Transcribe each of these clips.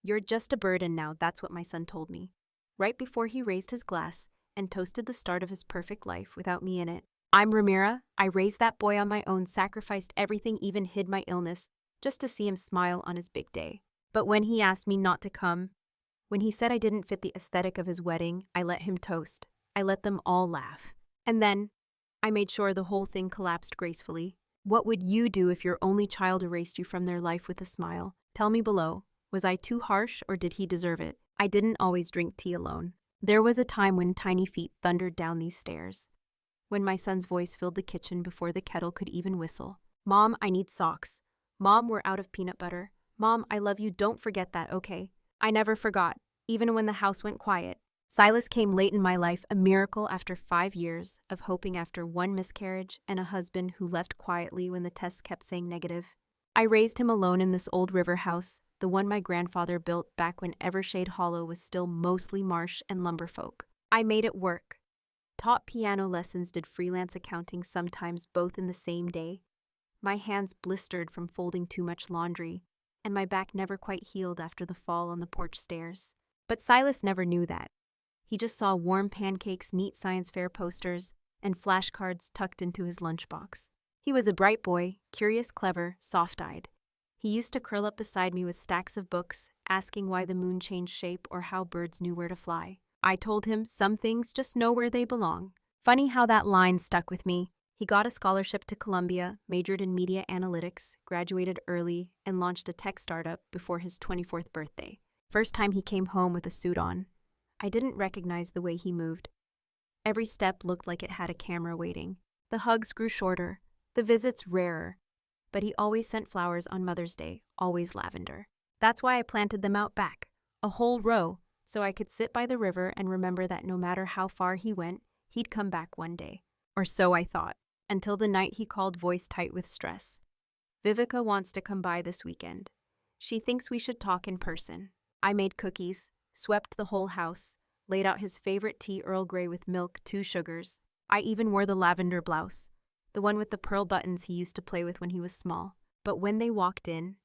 You're just a burden now, that's what my son told me. Right before he raised his glass and toasted the start of his perfect life without me in it. I'm Ramira. I raised that boy on my own, sacrificed everything, even hid my illness, just to see him smile on his big day. But when he asked me not to come, when he said I didn't fit the aesthetic of his wedding, I let him toast. I let them all laugh. And then, I made sure the whole thing collapsed gracefully. What would you do if your only child erased you from their life with a smile? Tell me below. Was I too harsh, or did he deserve it? I didn't always drink tea alone. There was a time when tiny feet thundered down these stairs. When my son's voice filled the kitchen before the kettle could even whistle. Mom, I need socks. Mom, we're out of peanut butter. Mom, I love you, don't forget that, okay? I never forgot, even when the house went quiet. Silas came late in my life, a miracle after 5 years of hoping after one miscarriage and a husband who left quietly when the tests kept saying negative. I raised him alone in this old river house, the one my grandfather built back when Evershade Hollow was still mostly marsh and lumberfolk. I made it work. Taught piano lessons, did freelance accounting, sometimes both in the same day. My hands blistered from folding too much laundry, and my back never quite healed after the fall on the porch stairs. But Silas never knew that. He just saw warm pancakes, neat science fair posters, and flashcards tucked into his lunchbox. He was a bright boy, curious, clever, soft-eyed. He used to curl up beside me with stacks of books, asking why the moon changed shape or how birds knew where to fly. I told him some things just know where they belong. Funny how that line stuck with me. He got a scholarship to Columbia, majored in media analytics, graduated early, and launched a tech startup before his 24th birthday. First time he came home with a suit on. I didn't recognize the way he moved. Every step looked like it had a camera waiting. The hugs grew shorter, the visits rarer. But he always sent flowers on Mother's Day, always lavender. That's why I planted them out back, a whole row, so I could sit by the river and remember that no matter how far he went, he'd come back one day. Or so I thought, until the night he called, voice tight with stress. Vivica wants to come by this weekend. She thinks we should talk in person. I made cookies, swept the whole house, laid out his favorite tea, Earl Grey with milk, 2 sugars. I even wore the lavender blouse, the one with the pearl buttons he used to play with when he was small. But when they walked in,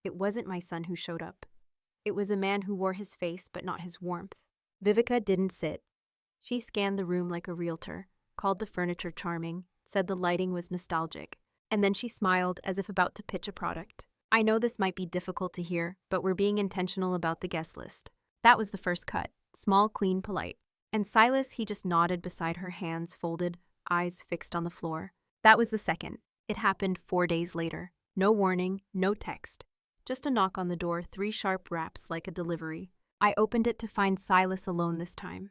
it wasn't my son who showed up. It was a man who wore his face but not his warmth. Vivica didn't sit. She scanned the room like a realtor, called the furniture charming, said the lighting was nostalgic, and then she smiled as if about to pitch a product. I know this might be difficult to hear, but we're being intentional about the guest list. That was the first cut, small, clean, polite. And Silas, he just nodded beside her, hands folded, eyes fixed on the floor. That was the second. It happened 4 days later. No warning, no text. Just a knock on the door, 3 sharp raps like a delivery. I opened it to find Silas alone this time.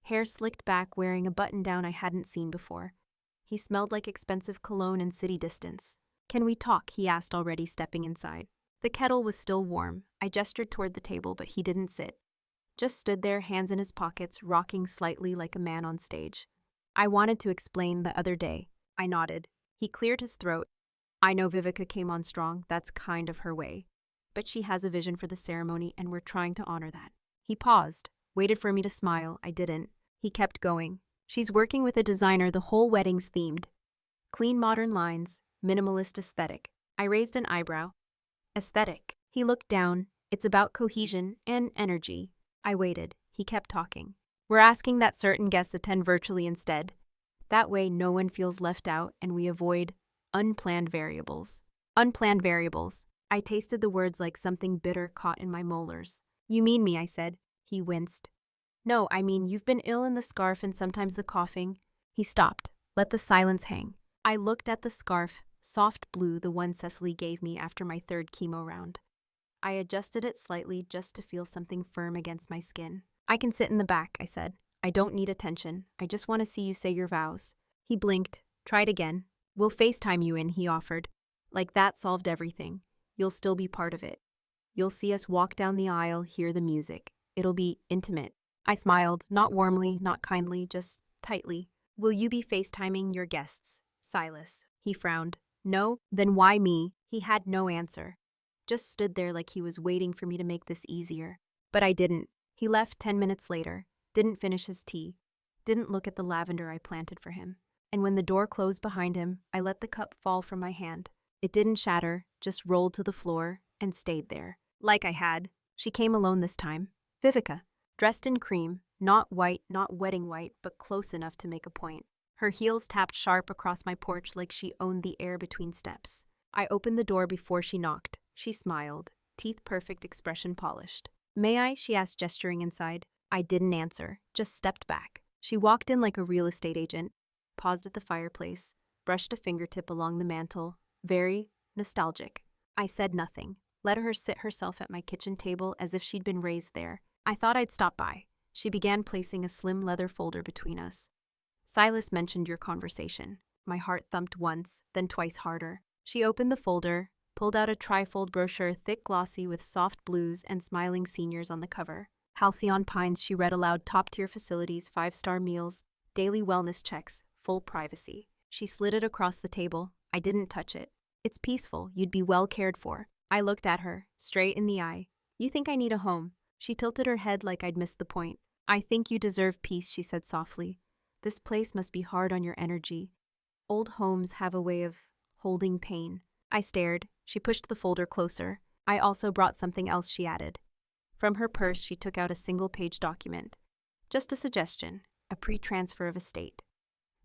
Hair slicked back, wearing a button-down I hadn't seen before. He smelled like expensive cologne and city distance. Can we talk? He asked, already stepping inside. The kettle was still warm. I gestured toward the table, but he didn't sit. Just stood there, hands in his pockets, rocking slightly like a man on stage. I wanted to explain the other day. I nodded. He cleared his throat. I know Vivica came on strong, that's kind of her way. But she has a vision for the ceremony, and we're trying to honor that. He paused, waited for me to smile. I didn't. He kept going. She's working with a designer, the whole wedding's themed. Clean modern lines, minimalist aesthetic. I raised an eyebrow. Aesthetic. He looked down. It's about cohesion and energy. I waited. He kept talking. We're asking that certain guests attend virtually instead. That way no one feels left out and we avoid unplanned variables. Unplanned variables. I tasted the words like something bitter caught in my molars. You mean me, I said. He winced. No, I mean you've been ill, in the scarf and sometimes the coughing. He stopped, let the silence hang. I looked at the scarf, soft blue, the one Cecily gave me after my 3rd chemo round. I adjusted it slightly just to feel something firm against my skin. I can sit in the back, I said. I don't need attention. I just want to see you say your vows. He blinked, tried again. We'll FaceTime you in, he offered. Like that solved everything. You'll still be part of it. You'll see us walk down the aisle, hear the music. It'll be intimate. I smiled, not warmly, not kindly, just tightly. Will you be FaceTiming your guests, Silas? He frowned. No? Then why me? He had no answer. Just stood there like he was waiting for me to make this easier. But I didn't. He left 10 minutes later, didn't finish his tea, didn't look at the lavender I planted for him. And when the door closed behind him, I let the cup fall from my hand. It didn't shatter, just rolled to the floor and stayed there. Like I had. She came alone this time. Vivica, dressed in cream, not white, not wedding white, but close enough to make a point. Her heels tapped sharp across my porch like she owned the air between steps. I opened the door before she knocked. She smiled, teeth perfect, expression polished. "May I?" she asked, gesturing inside. I didn't answer, just stepped back. She walked in like a real estate agent, paused at the fireplace, brushed a fingertip along the mantel. Very nostalgic. I said nothing, let her sit herself at my kitchen table as if she'd been raised there. I thought I'd stop by. She began placing a slim leather folder between us. "Silas mentioned your conversation." My heart thumped once, then twice harder. She opened the folder, pulled out a trifold brochure, thick, glossy, with soft blues and smiling seniors on the cover. Halcyon Pines, she read aloud, top-tier facilities, 5-star meals, daily wellness checks, full privacy. She slid it across the table. I didn't touch it. "It's peaceful. You'd be well cared for." I looked at her, straight in the eye. "You think I need a home?" She tilted her head like I'd missed the point. "I think you deserve peace," she said softly. "This place must be hard on your energy. Old homes have a way of holding pain." I stared. She pushed the folder closer. "I also brought something else," she added. From her purse, she took out a single-page document. "Just a suggestion, a pre-transfer of estate.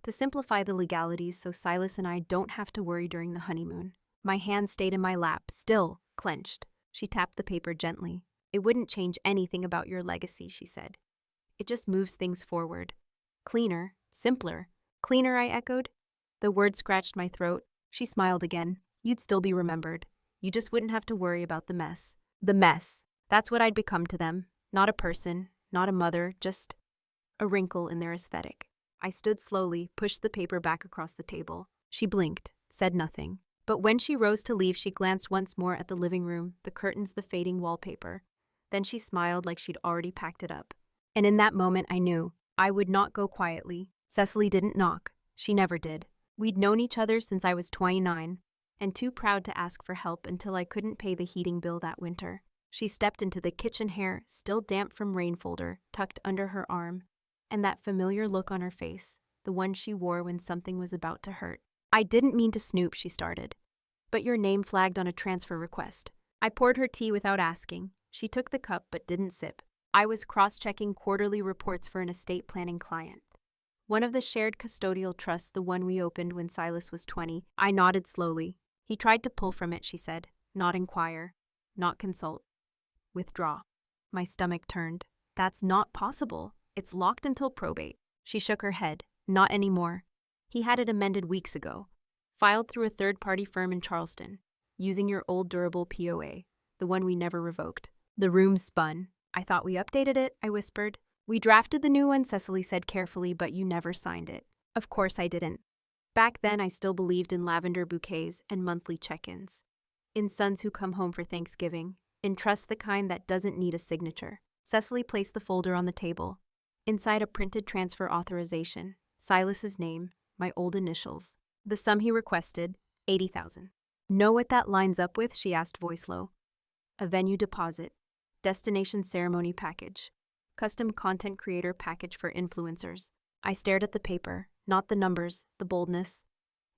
To simplify the legalities so Silas and I don't have to worry during the honeymoon." My hand stayed in my lap, still clenched. She tapped the paper gently. "It wouldn't change anything about your legacy," she said. "It just moves things forward." "Cleaner, simpler." "Cleaner," I echoed. The word scratched my throat. She smiled again. "You'd still be remembered. You just wouldn't have to worry about the mess." The mess. That's what I'd become to them. Not a person, not a mother, just a wrinkle in their aesthetic. I stood slowly, pushed the paper back across the table. She blinked, said nothing. But when she rose to leave, she glanced once more at the living room, the curtains, the fading wallpaper. Then she smiled like she'd already packed it up. And in that moment, I knew I would not go quietly. Cecily didn't knock. She never did. We'd known each other since I was 29, and too proud to ask for help until I couldn't pay the heating bill that winter. She stepped into the kitchen, hair still damp from rain, folder tucked under her arm, and that familiar look on her face, the one she wore when something was about to hurt. "I didn't mean to snoop," she started. "But your name flagged on a transfer request." I poured her tea without asking. She took the cup but didn't sip. "I was cross-checking quarterly reports for an estate planning client. One of the shared custodial trusts, the one we opened when Silas was 20. I nodded slowly. "He tried to pull from it," she said. "Not inquire. Not consult. Withdraw." My stomach turned. "That's not possible. It's locked until probate." She shook her head. "Not anymore. He had it amended weeks ago. Filed through a third-party firm in Charleston, using your old durable POA, the one we never revoked." The room spun. "I thought we updated it," I whispered. "We drafted the new one," Cecily said carefully, "but you never signed it." Of course I didn't. Back then, I still believed in lavender bouquets and monthly check-ins. In sons who come home for Thanksgiving. In trust, the kind that doesn't need a signature. Cecily placed the folder on the table. Inside, a printed transfer authorization. Silas's name, my old initials. The sum he requested, $80,000. "Know what that lines up with?" she asked, voice low. "A venue deposit. Destination ceremony package. Custom content creator package for influencers." I stared at the paper, not the numbers, the boldness,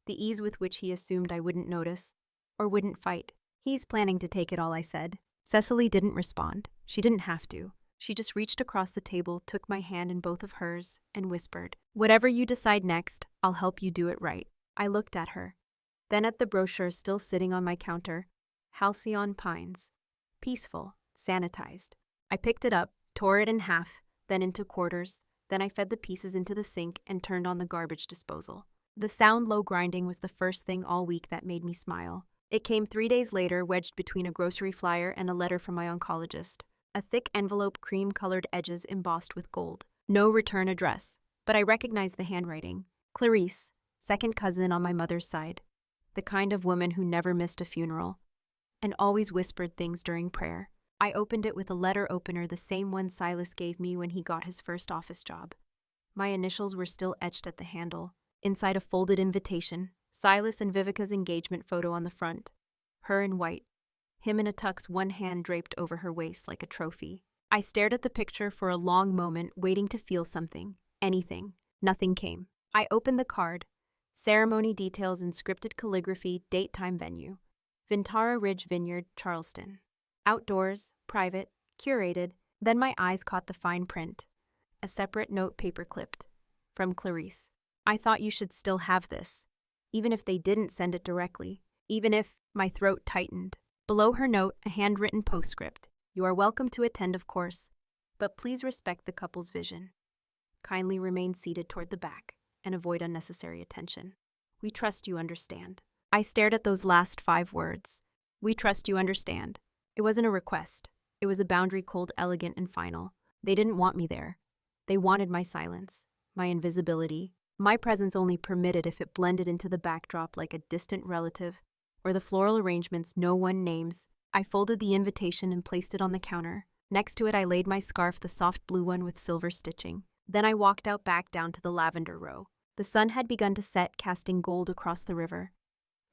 the ease with which he assumed I wouldn't notice, or wouldn't fight. "He's planning to take it all," I said. Cecily didn't respond. She didn't have to. She just reached across the table, took my hand in both of hers, and whispered, "Whatever you decide next, I'll help you do it right." I looked at her, then at the brochure still sitting on my counter. Halcyon Pines. Peaceful, sanitized. I picked it up, tore it in half, then into quarters. Then I fed the pieces into the sink and turned on the garbage disposal. The sound, low grinding, was the first thing all week that made me smile. It came 3 days later, wedged between a grocery flyer and a letter from my oncologist. A thick envelope, cream-colored edges embossed with gold. No return address, but I recognized the handwriting. Clarice, second cousin on my mother's side. The kind of woman who never missed a funeral and always whispered things during prayer. I opened it with a letter opener, the same one Silas gave me when he got his first office job. My initials were still etched at the handle. Inside, a folded invitation. Silas and Vivica's engagement photo on the front. Her in white. Him in a tux, one hand draped over her waist like a trophy. I stared at the picture for a long moment, waiting to feel something. Anything. Nothing came. I opened the card. Ceremony details in scripted calligraphy, date, time, venue. Vintara Ridge Vineyard, Charleston. Outdoors, private, curated. Then my eyes caught the fine print. A separate note paper-clipped. From Clarice. I thought you should still have this. Even if they didn't send it directly. Even if my throat tightened. Below her note, a handwritten postscript. You are welcome to attend, of course, but please respect the couple's vision. Kindly remain seated toward the back and avoid unnecessary attention. We trust you understand. I stared at those last 5 words. We trust you understand. It wasn't a request. It was a boundary cold, elegant, and final. They didn't want me there. They wanted my silence, my invisibility. My presence only permitted if it blended into the backdrop like a distant relative, or the floral arrangements no one names. I folded the invitation and placed it on the counter. Next to it I laid my scarf, the soft blue one with silver stitching. Then I walked out back down to the lavender row. The sun had begun to set, casting gold across the river.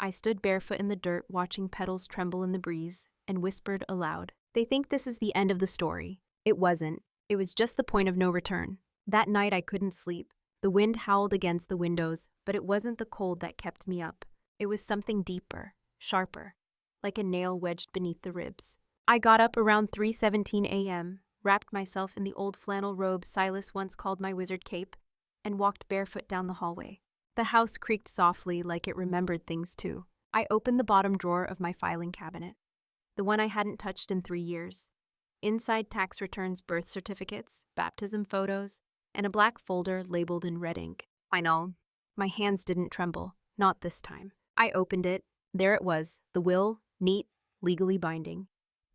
I stood barefoot in the dirt, watching petals tremble in the breeze, and whispered aloud. They think this is the end of the story. It wasn't. It was just the point of no return. That night I couldn't sleep. The wind howled against the windows, but it wasn't the cold that kept me up. It was something deeper, sharper, like a nail wedged beneath the ribs. I got up around 3:17 a.m., wrapped myself in the old flannel robe Silas once called my wizard cape, and walked barefoot down the hallway. The house creaked softly like it remembered things too. I opened the bottom drawer of my filing cabinet, the one I hadn't touched in 3 years. Inside, tax returns, birth certificates, baptism photos, and a black folder labeled in red ink. I know. My hands didn't tremble, not this time. I opened it. There it was, the will, neat, legally binding,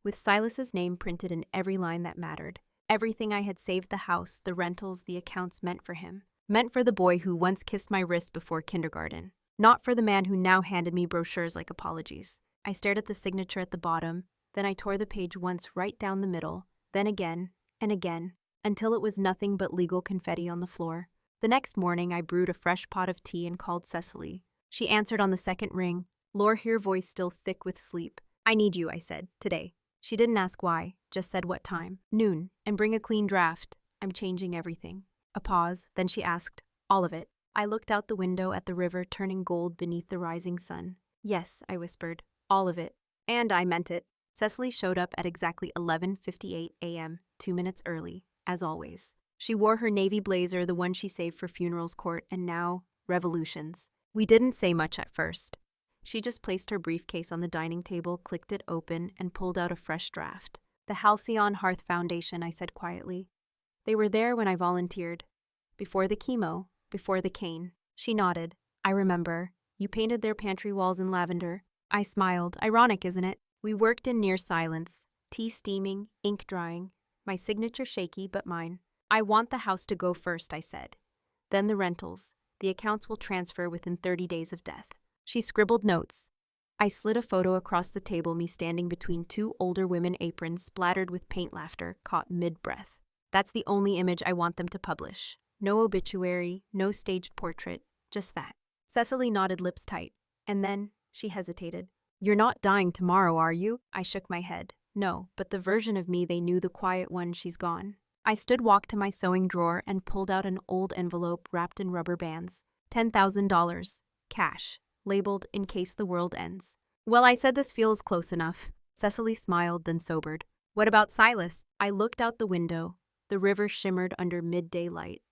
with Silas's name printed in every line that mattered. Everything I had saved, the house, the rentals, the accounts, meant for him. Meant for the boy who once kissed my wrist before kindergarten. Not for the man who now handed me brochures like apologies. I stared at the signature at the bottom, then I tore the page once right down the middle, then again, and again, until it was nothing but legal confetti on the floor. The next morning, I brewed a fresh pot of tea and called Cecily. She answered on the second ring, her voice still thick with sleep. I need you, I said, today. She didn't ask why, just said what time. Noon, and bring a clean draft. I'm changing everything. A pause, then she asked, all of it. I looked out the window at the river turning gold beneath the rising sun. Yes, I whispered, all of it. And I meant it. Cecily showed up at exactly 11:58 a.m., 2 minutes early, as always. She wore her navy blazer, the one she saved for funerals court, and now, revolutions. We didn't say much at first. She just placed her briefcase on the dining table, clicked it open, and pulled out a fresh draft. The Halcyon Hearth Foundation, I said quietly. They were there when I volunteered. Before the chemo, before the cane. She nodded. I remember. You painted their pantry walls in lavender. I smiled. Ironic, isn't it? We worked in near silence. Tea steaming, ink drying. My signature shaky, but mine. I want the house to go first, I said. Then the rentals. The accounts will transfer within 30 days of death. She scribbled notes. I slid a photo across the table, me standing between 2 older women, aprons splattered with paint, laughter caught mid-breath. That's the only image I want them to publish. No obituary, no staged portrait, just that. Cecily nodded, lips tight. And then, she hesitated. You're not dying tomorrow, are you? I shook my head. No, but the version of me they knew, the quiet one, she's gone. I walked to my sewing drawer and pulled out an old envelope wrapped in rubber bands. $10,000. Cash. Labeled, in case the world ends. Well, I said, this feels close enough. Cecily smiled, then sobered. What about Silas? I looked out the window. The river shimmered under midday light.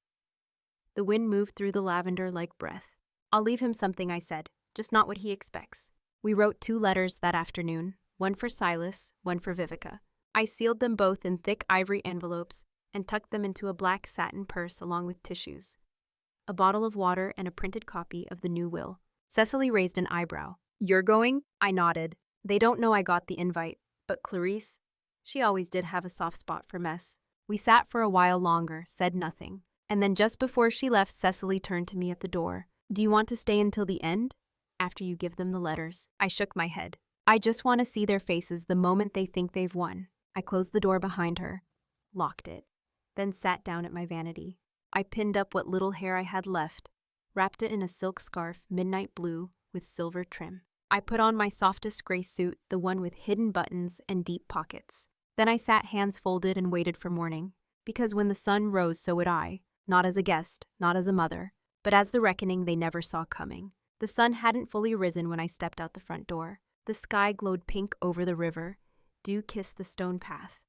The wind moved through the lavender like breath. I'll leave him something, I said, just not what he expects. We wrote 2 letters that afternoon, one for Silas, one for Vivica. I sealed them both in thick ivory envelopes and tucked them into a black satin purse along with tissues, a bottle of water, and a printed copy of the new will. Cecily raised an eyebrow. You're going? I nodded. They don't know I got the invite, but Clarice, she always did have a soft spot for mess. We sat for a while longer, said nothing. And then just before she left, Cecily turned to me at the door. Do you want to stay until the end? After you give them the letters. I shook my head. I just want to see their faces the moment they think they've won. I closed the door behind her, locked it, then sat down at my vanity. I pinned up what little hair I had left, wrapped it in a silk scarf, midnight blue, with silver trim. I put on my softest gray suit, the one with hidden buttons and deep pockets. Then I sat hands folded and waited for morning. Because when the sun rose, so would I. Not as a guest, not as a mother, but as the reckoning they never saw coming. The sun hadn't fully risen when I stepped out the front door. The sky glowed pink over the river. Dew kissed the stone path.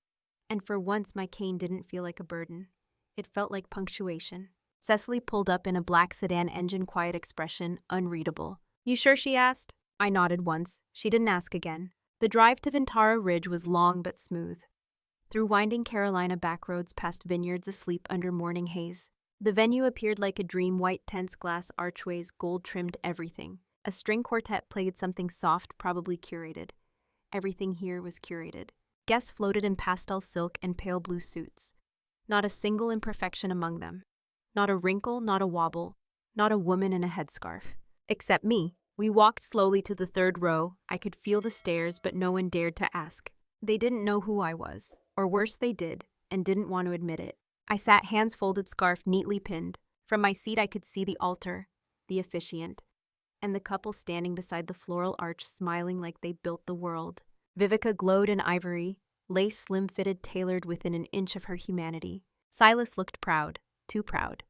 And for once, my cane didn't feel like a burden. It felt like punctuation. Cecily pulled up in a black sedan engine, quiet expression, unreadable. "You sure?" she asked. I nodded once. She didn't ask again. The drive to Ventara Ridge was long but smooth. Through winding Carolina backroads past vineyards asleep under morning haze. The venue appeared like a dream, white tents, glass archways, gold-trimmed everything. A string quartet played something soft, probably curated. Everything here was curated. Guests floated in pastel silk and pale blue suits. Not a single imperfection among them. Not a wrinkle, not a wobble, not a woman in a headscarf. Except me. We walked slowly to the third row. I could feel the stares, but no one dared to ask. They didn't know who I was. Or worse, they did, and didn't want to admit it. I sat, hands folded, scarf neatly pinned. From my seat I could see the altar, the officiant, and the couple standing beside the floral arch, smiling like they built the world. Vivica glowed in ivory, lace slim-fitted, tailored within an inch of her humanity. Silas looked proud, too proud,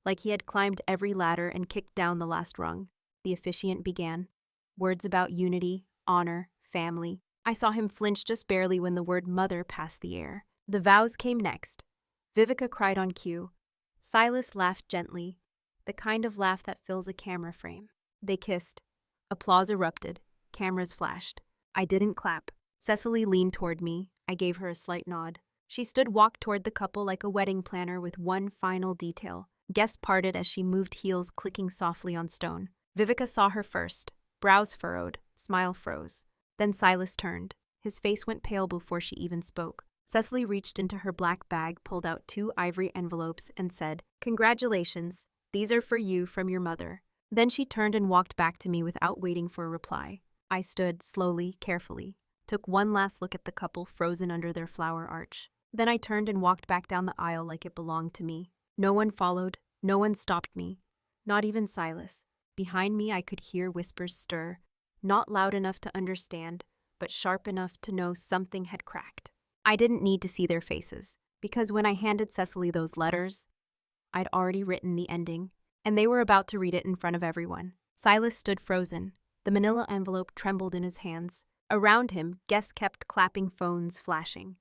like he had climbed every ladder and kicked down the last rung. The officiant began. Words about unity, honor, family. I saw him flinch just barely when the word mother passed the air. The vows came next. Vivica cried on cue. Silas laughed gently, the kind of laugh that fills a camera frame. They kissed. Applause erupted. Cameras flashed. I didn't clap. Cecily leaned toward me. I gave her a slight nod. She walked toward the couple like a wedding planner with one final detail. Guests parted as she moved, heels clicking softly on stone. Vivica saw her first. Brows furrowed. Smile froze. Then Silas turned. His face went pale before she even spoke. Cecily reached into her black bag, pulled out 2 ivory envelopes, and said, "Congratulations. These are for you from your mother." Then she turned and walked back to me without waiting for a reply. I stood, slowly, carefully, took one last look at the couple frozen under their flower arch. Then I turned and walked back down the aisle like it belonged to me. No one followed. No one stopped me. Not even Silas. Behind me I could hear whispers stir, not loud enough to understand, but sharp enough to know something had cracked. I didn't need to see their faces, because when I handed Cecily those letters, I'd already written the ending, and they were about to read it in front of everyone. Silas stood frozen. The manila envelope trembled in his hands. Around him, guests kept clapping, phones flashing.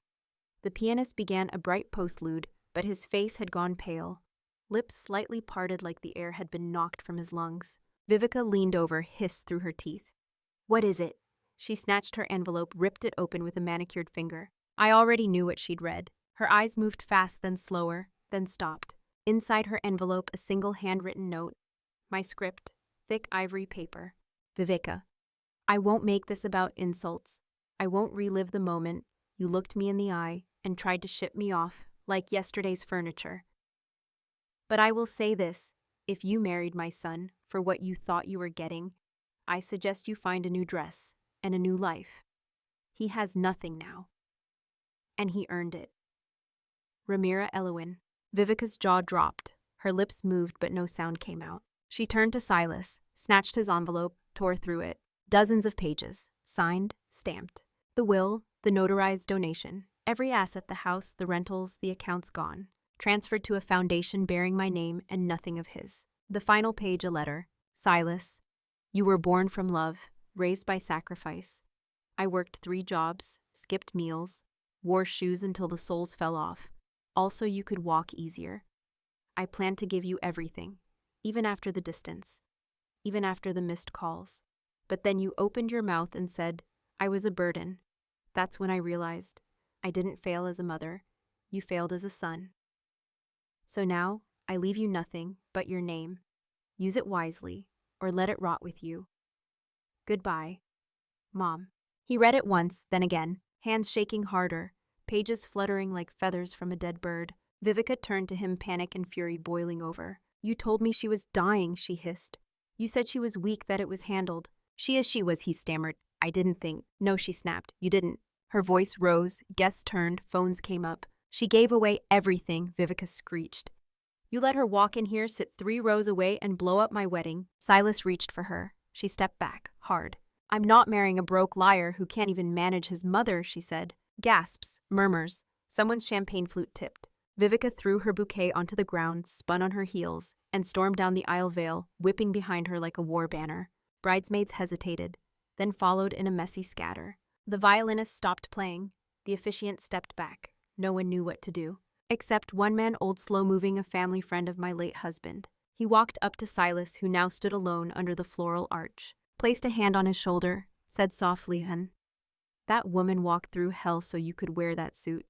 The pianist began a bright postlude, but his face had gone pale. Lips slightly parted like the air had been knocked from his lungs. Vivica leaned over, hissed through her teeth. "What is it?" She snatched her envelope, ripped it open with a manicured finger. I already knew what she'd read. Her eyes moved fast, then slower, then stopped. Inside her envelope, a single handwritten note. My script, thick ivory paper. "Vivica, I won't make this about insults. I won't relive the moment you looked me in the eye and tried to ship me off like yesterday's furniture. But I will say this, if you married my son for what you thought you were getting, I suggest you find a new dress and a new life. He has nothing now. And he earned it. Ramira Elowin." Vivica's jaw dropped. Her lips moved, but no sound came out. She turned to Silas, snatched his envelope, tore through it. Dozens of pages, signed, stamped. The will, the notarized donation, every asset, the house, the rentals, the accounts gone. Transferred to a foundation bearing my name and nothing of his. The final page, a letter. "Silas, you were born from love, raised by sacrifice. I worked 3 jobs, skipped meals, wore shoes until the soles fell off. Also, you could walk easier. I planned to give you everything, even after the distance, even after the missed calls. But then you opened your mouth and said, I was a burden. That's when I realized I didn't fail as a mother. You failed as a son. So now, I leave you nothing but your name. Use it wisely, or let it rot with you. Goodbye, Mom." He read it once, then again, hands shaking harder, pages fluttering like feathers from a dead bird. Vivica turned to him, panic and fury boiling over. "You told me she was dying," she hissed. "You said she was weak, that it was handled." She was," he stammered. "I didn't think." "No," she snapped. "You didn't." Her voice rose, guests turned, phones came up. "She gave away everything," Vivica screeched. "You let her walk in here, sit 3 rows away, and blow up my wedding." Silas reached for her. She stepped back, hard. "I'm not marrying a broke liar who can't even manage his mother," she said. Gasps, murmurs. Someone's champagne flute tipped. Vivica threw her bouquet onto the ground, spun on her heels, and stormed down the aisle veil, whipping behind her like a war banner. Bridesmaids hesitated, then followed in a messy scatter. The violinist stopped playing. The officiant stepped back. No one knew what to do. Except one man, old slow-moving, a family friend of my late husband. He walked up to Silas, who now stood alone under the floral arch, placed a hand on his shoulder, said softly, "Hun, that woman walked through hell so you could wear that suit.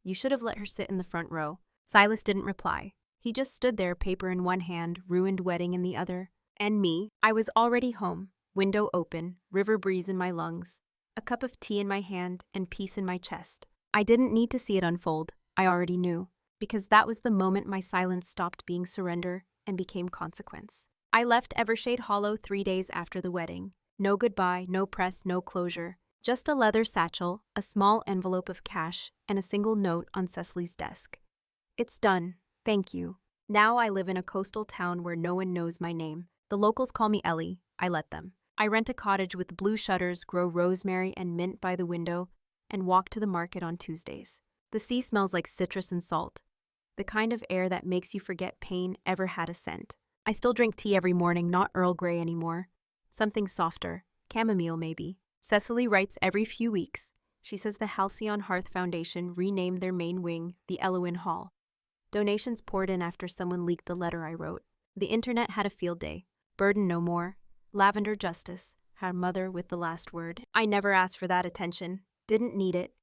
You should have let her sit in the front row." Silas didn't reply. He just stood there, paper in one hand, ruined wedding in the other. And me, I was already home, window open, river breeze in my lungs, a cup of tea in my hand, and peace in my chest. I didn't need to see it unfold. I already knew, because that was the moment my silence stopped being surrender and became consequence. I left Evershade Hollow 3 days after the wedding. No goodbye, no press, no closure. Just a leather satchel, a small envelope of cash, and a single note on Cecily's desk. "It's done. Thank you. Now I live in a coastal town where no one knows my name. The locals call me Ellie. I let them. I rent a cottage with blue shutters, grow rosemary and mint by the window, and walk to the market on Tuesdays. The sea smells like citrus and salt. The kind of air that makes you forget pain ever had a scent. I still drink tea every morning, not Earl Grey anymore. Something softer. Chamomile, maybe. Cecily writes every few weeks. She says the Halcyon Hearth Foundation renamed their main wing the Elowin Hall. Donations poured in after someone leaked the letter I wrote. The internet had a field day. Burden no more. Lavender justice. Her mother with the last word. I never asked for that attention. Didn't need it.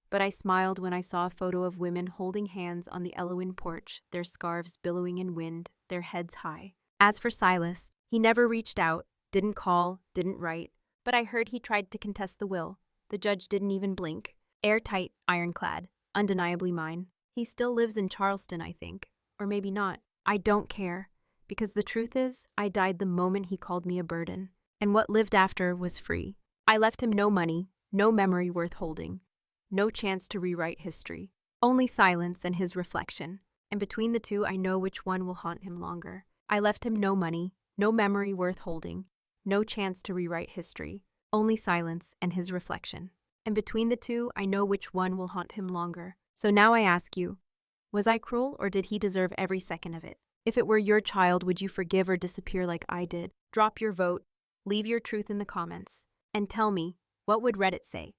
But I smiled when I saw a photo of women holding hands on the Elowin porch, their scarves billowing in wind, their heads high. As for Silas, he never reached out, didn't call, didn't write, but I heard he tried to contest the will. The judge didn't even blink. Airtight, ironclad, undeniably mine. He still lives in Charleston, I think. Or maybe not. I don't care. Because the truth is, I died the moment he called me a burden. And what lived after was free. I left him no money, no memory worth holding. No chance to rewrite history. Only silence and his reflection. And between the two, I know which one will haunt him longer. I left him no money, no memory worth holding. No chance to rewrite history. Only silence and his reflection. And between the two, I know which one will haunt him longer. So now I ask you, was I cruel or did he deserve every second of it? If it were your child, would you forgive or disappear like I did? Drop your vote, leave your truth in the comments, and tell me, what would Reddit say?